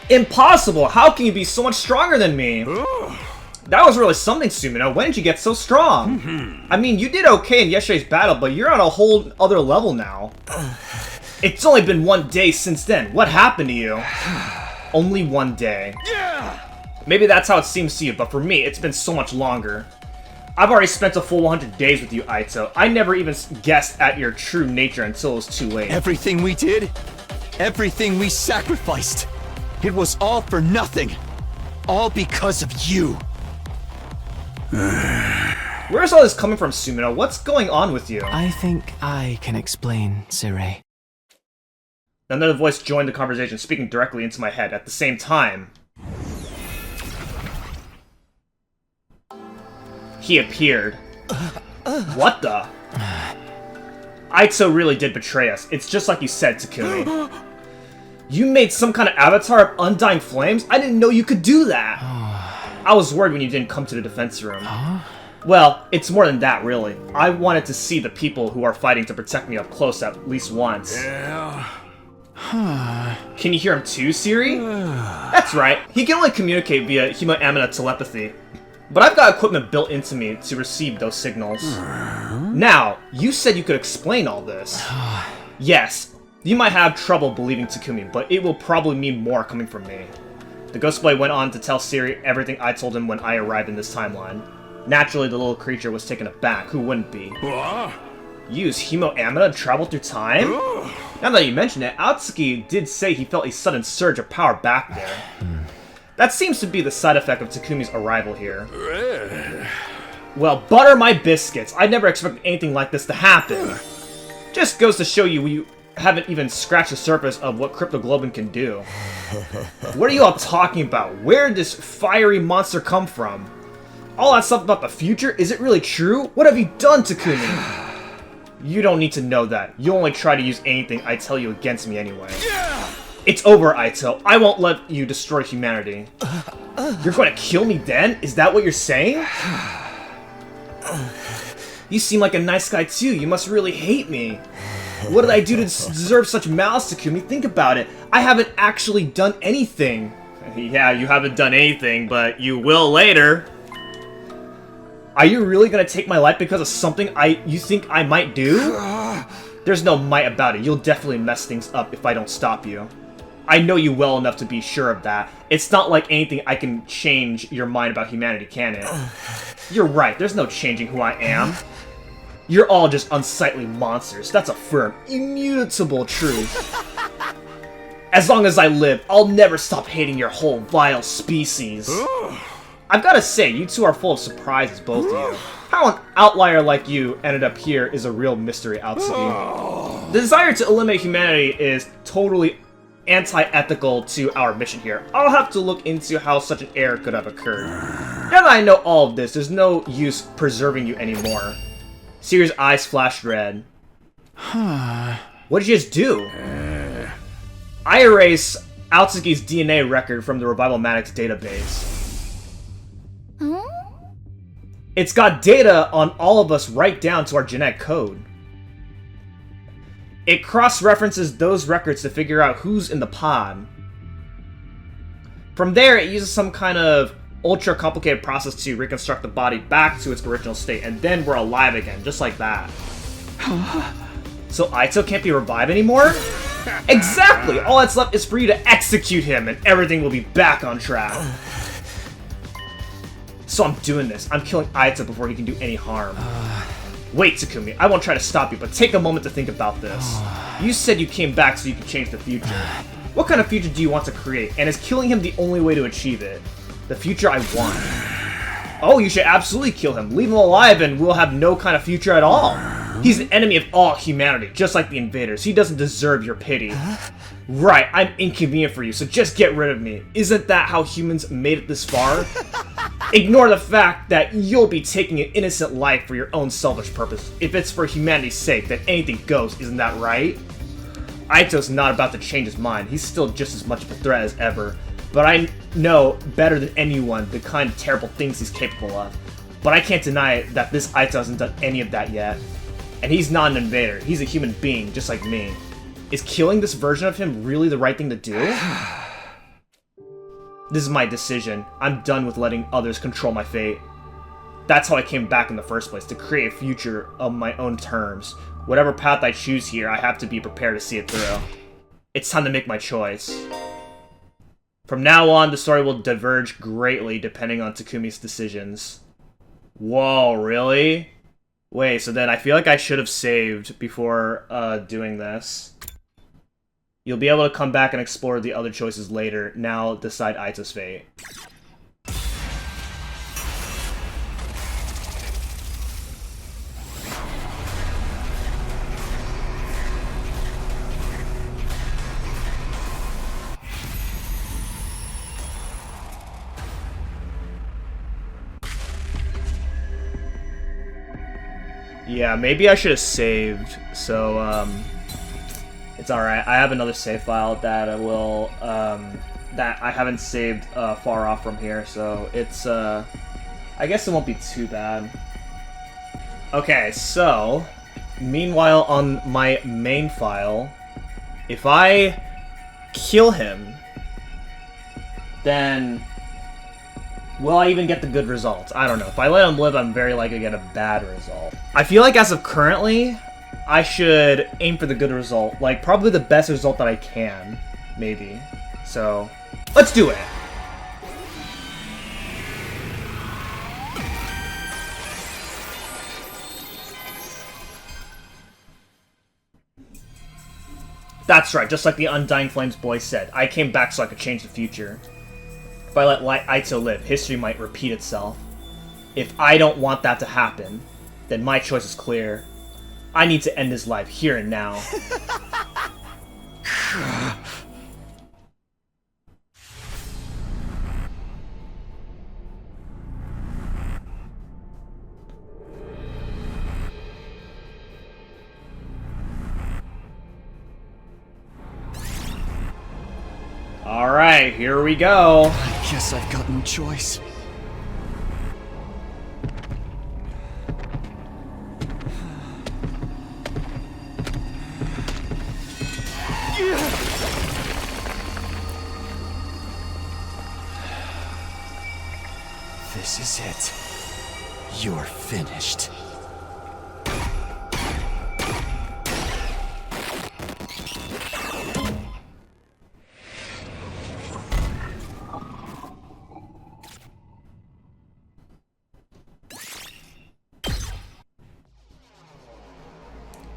Impossible! How can you be so much stronger than me? That was really something, Sumino. When did you get so strong? I mean, you did okay in yesterday's battle, but you're on a whole other level now. It's only been 1 day since then. What happened to you? Only 1 day. Maybe that's how it seems to you, but for me, it's been so much longer. I've already spent a full 100 days with you, Eito. I never even guessed at your true nature until it was too late. Everything we did, everything we sacrificed, it was all for nothing. All because of you. Where's all this coming from, Sumino? What's going on with you? I think I can explain, Sirei. Another voice joined the conversation, speaking directly into my head at the same time. He appeared. What the? Eito really did betray us. It's just like you said, Takumi. You made some kind of avatar of undying flames? I didn't know you could do that. I was worried when you didn't come to the defense room. Well, it's more than that, really. I wanted to see the people who are fighting to protect me up close at least once. Can you hear him too, Siri? That's right. He can only communicate via hemo-amina telepathy. But I've got equipment built into me to receive those signals. Now, you said you could explain all this. Yes, you might have trouble believing Takumi, but it will probably mean more coming from me. The Ghost Boy went on to tell Siri everything I told him when I arrived in this timeline. Naturally, the little creature was taken aback. Who wouldn't be? Use hemo-amina to travel through time? Now that you mention it, Atsuki did say he felt a sudden surge of power back there. That seems to be the side effect of Takumi's arrival here. Well, butter my biscuits. I never expected anything like this to happen. Just goes to show you haven't even scratched the surface of what Cryptoglobin can do. What are you all talking about? Where did this fiery monster come from? All that stuff about the future, is it really true? What have you done, Takumi? You don't need to know that. You'll only try to use anything I tell you against me anyway. It's over, Eito. I won't let you destroy humanity. You're going to kill me then? Is that what you're saying? You seem like a nice guy too. You must really hate me. What did I do to deserve such malice, Takumi? Think about it. I haven't actually done anything. Yeah, you haven't done anything, but you will later. Are you really gonna take my life because of something you think I might do? There's no might about it. You'll definitely mess things up if I don't stop you. I know you well enough to be sure of that. It's not like anything I can change your mind about humanity, can it? You're right, there's no changing who I am. You're all just unsightly monsters. That's a firm, immutable truth. As long as I live, I'll never stop hating your whole vile species. I've gotta say, you two are full of surprises, both of you. How an outlier like you ended up here is a real mystery, Atsuki. The desire to eliminate humanity is totally anti-ethical to our mission here. I'll have to look into how such an error could have occurred. Now that I know all of this, there's no use preserving you anymore. Siri's eyes flashed red. What did you just do? I erased Atsuki's DNA record from the Revival Maddox database. It's got data on all of us right down to our genetic code. It cross-references those records to figure out who's in the pod. From there, it uses some kind of ultra-complicated process to reconstruct the body back to its original state, and then we're alive again, just like that. So Eito can't be revived anymore? Exactly! All that's left is for you to execute him, and everything will be back on track. So I'm doing this. I'm killing Eito before he can do any harm. Wait, Takumi, I won't try to stop you, but take a moment to think about this. You said you came back so you could change the future. What kind of future do you want to create, and is killing him the only way to achieve it? The future I want. Oh, you should absolutely kill him. Leave him alive and we'll have no kind of future at all. He's an enemy of all humanity, just like the Invaders. He doesn't deserve your pity. Right, I'm inconvenient for you, so just get rid of me. Isn't that how humans made it this far? Ignore the fact that you'll be taking an innocent life for your own selfish purpose. If it's for humanity's sake, then anything goes, isn't that right? Aito's not about to change his mind. He's still just as much of a threat as ever. But I know better than anyone the kind of terrible things he's capable of. But I can't deny that this Eito hasn't done any of that yet. And he's not an invader. He's a human being, just like me. Is killing this version of him really the right thing to do? This is my decision. I'm done with letting others control my fate. That's how I came back in the first place, to create a future on my own terms. Whatever path I choose here, I have to be prepared to see it through. It's time to make my choice. From now on, the story will diverge greatly depending on Takumi's decisions. Whoa, really? Wait, so then I feel like I should have saved before doing this. You'll be able to come back and explore the other choices later. Now decide Eito's fate. Yeah, maybe I should have saved, so, it's alright. I have another save file that I will, that I haven't saved, far off from here, so it's, I guess it won't be too bad. Okay, so, meanwhile on my main file, if I kill him, then will I even get the good results? I don't know. If I let him live, I'm very likely to get a bad result. I feel like as of currently, I should aim for the good result. Like, probably the best result that I can, maybe. So, let's do it! That's right, just like the Undying Flames boy said. I came back so I could change the future. If I let Eito live, history might repeat itself. If I don't want that to happen, then my choice is clear. I need to end his life here and now. Alright, here we go. I guess I've got no choice. This is it. You're finished.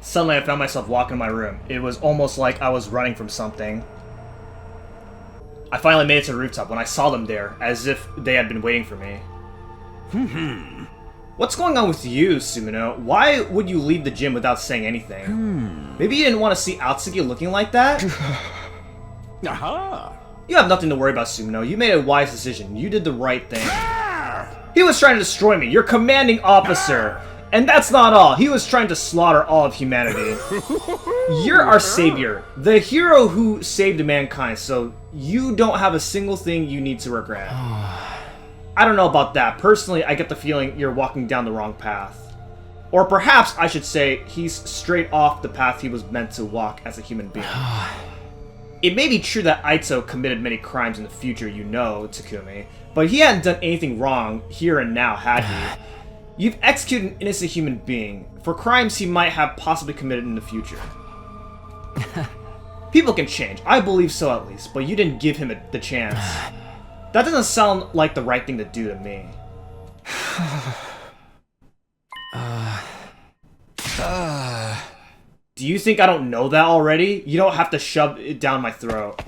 Suddenly I found myself walking in my room. It was almost like I was running from something. I finally made it to the rooftop when I saw them there, as if they had been waiting for me. What's going on with you, Sumino? Why would you leave the gym without saying anything? Maybe you didn't want to see Atsuki looking like that? Aha! You have nothing to worry about, Sumino. You made a wise decision. You did the right thing. He was trying to destroy me, your commanding officer. And that's not all. He was trying to slaughter all of humanity. You're our savior, the hero who saved mankind, so you don't have a single thing you need to regret. I don't know about that. Personally, I get the feeling you're walking down the wrong path. Or perhaps I should say he's straight off the path he was meant to walk as a human being. It may be true that Eito committed many crimes in the future, you know, Takumi, but he hadn't done anything wrong here and now, had he? You've executed an innocent human being for crimes he might have possibly committed in the future. People can change. I believe so at least, but you didn't give him the chance. That doesn't sound like the right thing to do to me. Do you think I don't know that already? You don't have to shove it down my throat.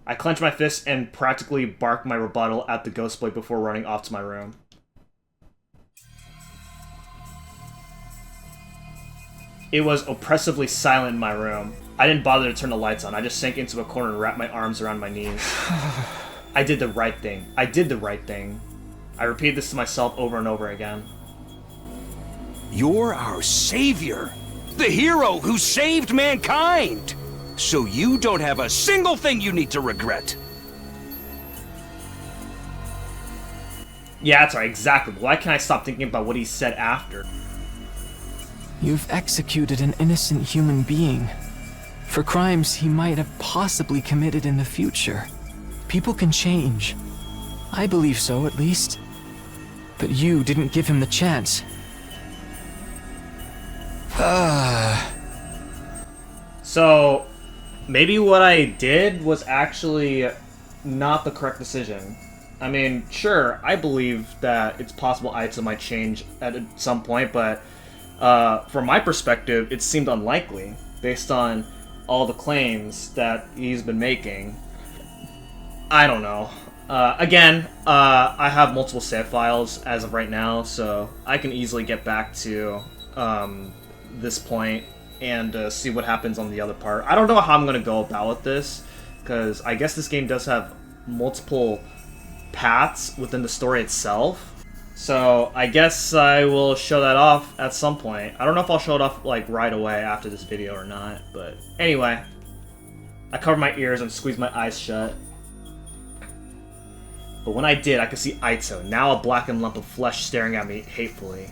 I clenched my fist and practically barked my rebuttal at the ghost blade before running off to my room. It was oppressively silent in my room. I didn't bother to turn the lights on. I just sank into a corner and wrapped my arms around my knees. I did the right thing. I did the right thing. I repeated this to myself over and over again. You're our savior, the hero who saved mankind. So you don't have a single thing you need to regret. Yeah, that's right, exactly. Why can't I stop thinking about what he said after? You've executed an innocent human being for crimes he might have possibly committed in the future. People can change. I believe so, at least. But you didn't give him the chance. So, maybe what I did was actually not the correct decision. I mean, sure, I believe that it's possible Eito might change at some point, but from my perspective, it seemed unlikely, based on all the claims that he's been making. I don't know. Again, I have multiple save files as of right now, so I can easily get back to this point and see what happens on the other part. I don't know how I'm going to go about with this, because I guess this game does have multiple paths within the story itself. So I guess I will show that off at some point. I don't know if I'll show it off like right away after this video or not, but anyway. I covered my ears and squeezed my eyes shut. But when I did, I could see Eito, now a blackened lump of flesh staring at me hatefully.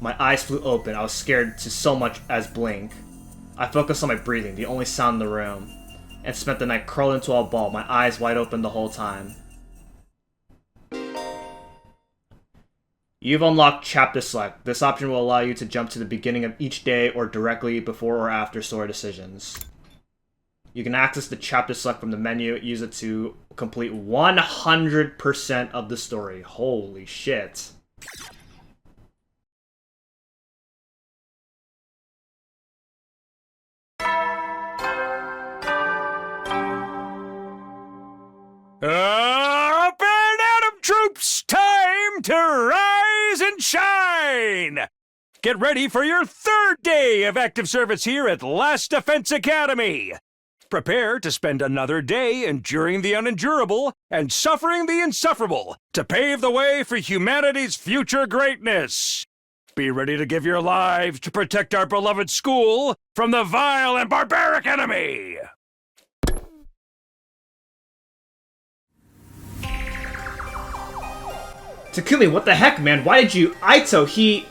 My eyes flew open. I was scared to so much as blink. I focused on my breathing, the only sound in the room, and spent the night curled into a ball, my eyes wide open the whole time. You've unlocked Chapter Select. This option will allow you to jump to the beginning of each day or directly before or after story decisions. You can access the Chapter Select from the menu, use it to complete 100% of the story. Holy shit. Up and Atom troops, time to rise and shine! Get ready for your third day of active service here at Last Defense Academy. Prepare to spend another day enduring the unendurable and suffering the insufferable to pave the way for humanity's future greatness. Be ready to give your lives to protect our beloved school from the vile and barbaric enemy. Takumi, what the heck, man? Why did you... Eito, he...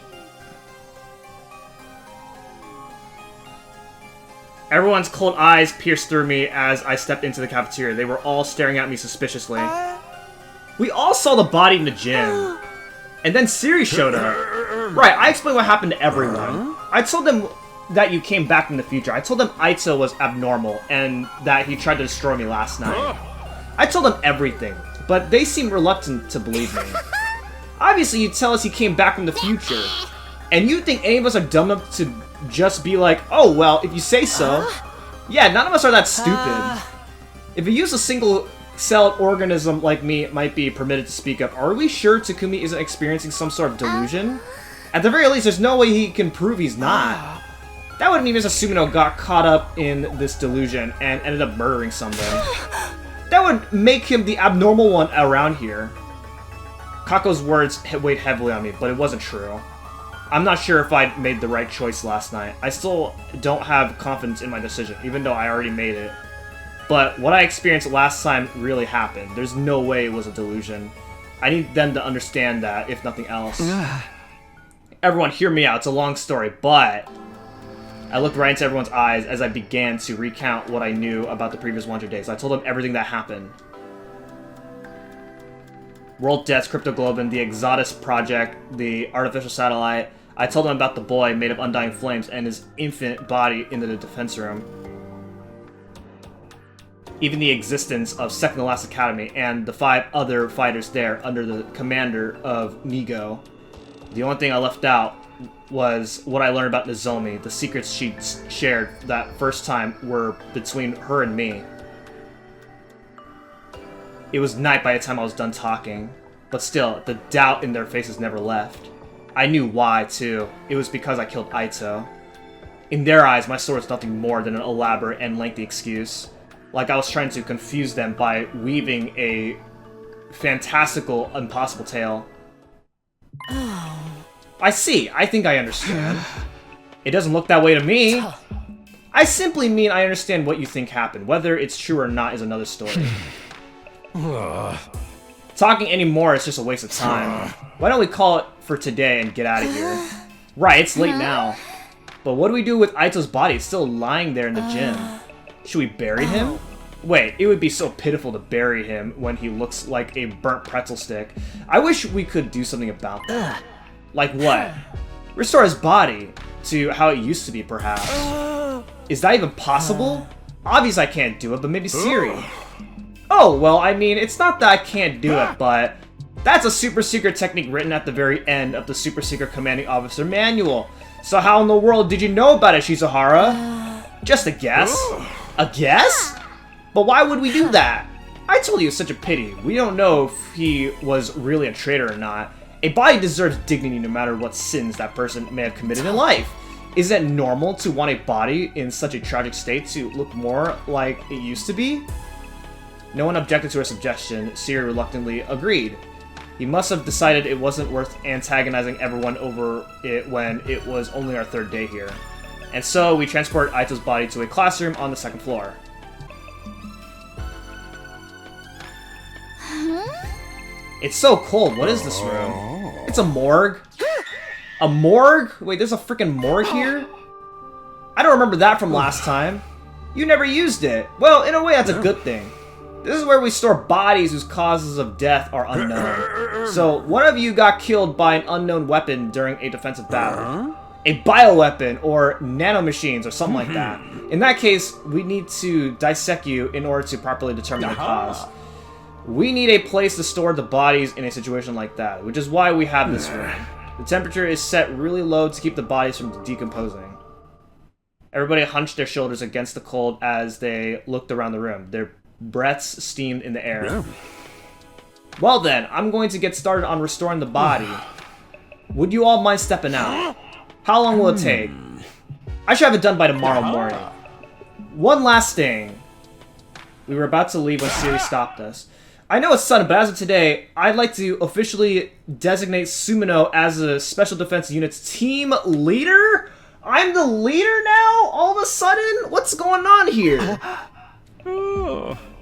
Everyone's cold eyes pierced through me as I stepped into the cafeteria. They were all staring at me suspiciously. We all saw the body in the gym. And then Siri showed up. Right, I explained what happened to everyone. I told them that you came back in the future. I told them Eito was abnormal and that he tried to destroy me last night. I told them everything, but they seemed reluctant to believe me. Obviously, you tell us he came back from the future. And you think any of us are dumb enough to just be like, oh, well, if you say so. Yeah, none of us are that stupid. If you use a single-celled organism like me, it might be permitted to speak up. Are we sure Takumi isn't experiencing some sort of delusion? At the very least, there's no way he can prove he's not. That would mean Mr. Sumino got caught up in this delusion and ended up murdering someone. That would make him the abnormal one around here. Kako's words weighed heavily on me, but it wasn't true. I'm not sure if I made the right choice last night. I still don't have confidence in my decision, even though I already made it. But what I experienced last time really happened. There's no way it was a delusion. I need them to understand that, if nothing else. Everyone, hear me out. It's a long story, but... I looked right into everyone's eyes as I began to recount what I knew about the previous 100 days. I told them everything that happened. World Deaths, Cryptoglobin, the Exodus Project, the artificial satellite. I told them about the boy made of undying flames and his infant body in the defense room. Even the existence of Second to Last Academy and the 5 other fighters there under the commander of Nigo. The only thing I left out was what I learned about Nozomi. The secrets she shared that first time were between her and me. It was night by the time I was done talking, but still, the doubt in their faces never left. I knew why, too. It was because I killed Eito. In their eyes, my story was nothing more than an elaborate and lengthy excuse. Like I was trying to confuse them by weaving a fantastical, impossible tale. I see. I think I understand. It doesn't look that way to me. I simply mean I understand what you think happened. Whether it's true or not is another story. Talking anymore is just a waste of time. Why don't we call it for today and get out of here? Right, it's late now. But what do we do with Eito's body? It's still lying there in the gym. Should we bury him? Wait, it would be so pitiful to bury him when he looks like a burnt pretzel stick. I wish we could do something about that. Like what? Restore his body to how it used to be, perhaps. Is that even possible? Obviously I can't do it, but maybe Siri. Oh, well, I mean, it's not that I can't do it, but that's a super secret technique written at the very end of the super secret commanding officer manual. So how in the world did you know about it, Shizuhara? Just a guess. A guess? But why would we do that? I told you it's such a pity. We don't know if he was really a traitor or not. A body deserves dignity no matter what sins that person may have committed in life. Is it normal to want a body in such a tragic state to look more like it used to be? No one objected to her suggestion. Siri reluctantly agreed. He must have decided it wasn't worth antagonizing everyone over it when it was only our 3rd day here. And so we transported Eito's body to a classroom on the 2nd floor. It's so cold. What is this room? It's a morgue. A morgue? Wait, there's a freaking morgue here? I don't remember that from last time. You never used it. Well, in a way, that's a good thing. This is where we store bodies whose causes of death are unknown. So, one of you got killed by an unknown weapon during a defensive battle. A bioweapon or nanomachines or something like that. In that case, we need to dissect you in order to properly determine the cause. We need a place to store the bodies in a situation like that, which is why we have this room. The temperature is set really low to keep the bodies from decomposing. Everybody hunched their shoulders against the cold as they looked around the room. Their breaths steamed in the air. Well then, I'm going to get started on restoring the body. Would you all mind stepping out? How long will it take? I should have it done by tomorrow morning. One last thing. We were about to leave when Siri stopped us. I know it's sudden, but as of today, I'd like to officially designate Sumino as a Special Defense Unit's team leader? I'm the leader now? All of a sudden? What's going on here?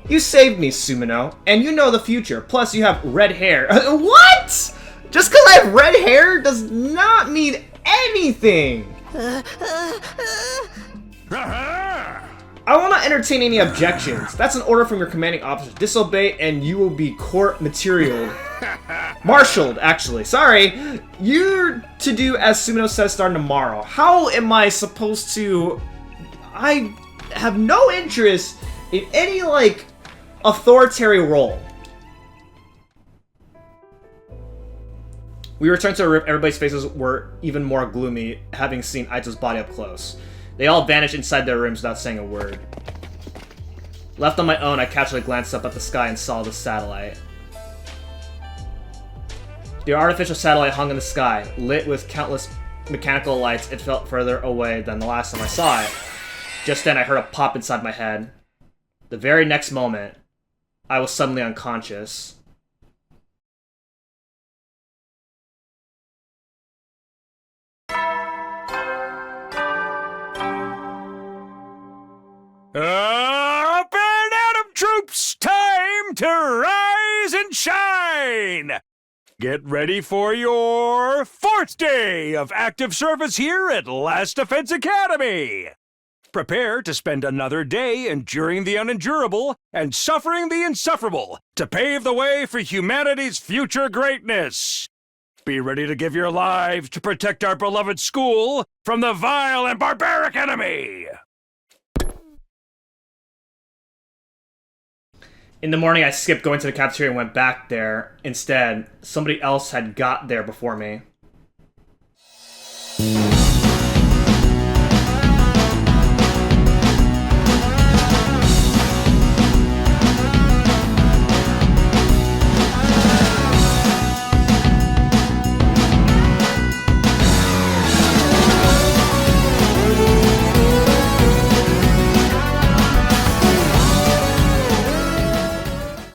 You saved me, Sumino, and you know the future. Plus, you have red hair. What? Just because I have red hair does not mean anything. I will not entertain any objections. That's an order from your commanding officer. Disobey and you will be court-martialed. Marshaled, actually. Sorry. You're to do as Sumino says starting tomorrow. How am I supposed to... I have no interest in any, like, authoritarian role. We returned to the room. Everybody's faces were even more gloomy, having seen Eito's body up close. They all vanished inside their rooms without saying a word. Left on my own, I casually glanced up at the sky and saw the satellite. The artificial satellite hung in the sky, lit with countless mechanical lights. It felt further away than the last time I saw it. Just then, I heard a pop inside my head. The very next moment, I was suddenly unconscious. Up and Atom Troops! Time to rise and shine! Get ready for your 4th day of active service here at Last Defense Academy! Prepare to spend another day enduring the unendurable and suffering the insufferable to pave the way for humanity's future greatness! Be ready to give your lives to protect our beloved school from the vile and barbaric enemy! In the morning, I skipped going to the cafeteria and went back there. Instead, somebody else had got there before me.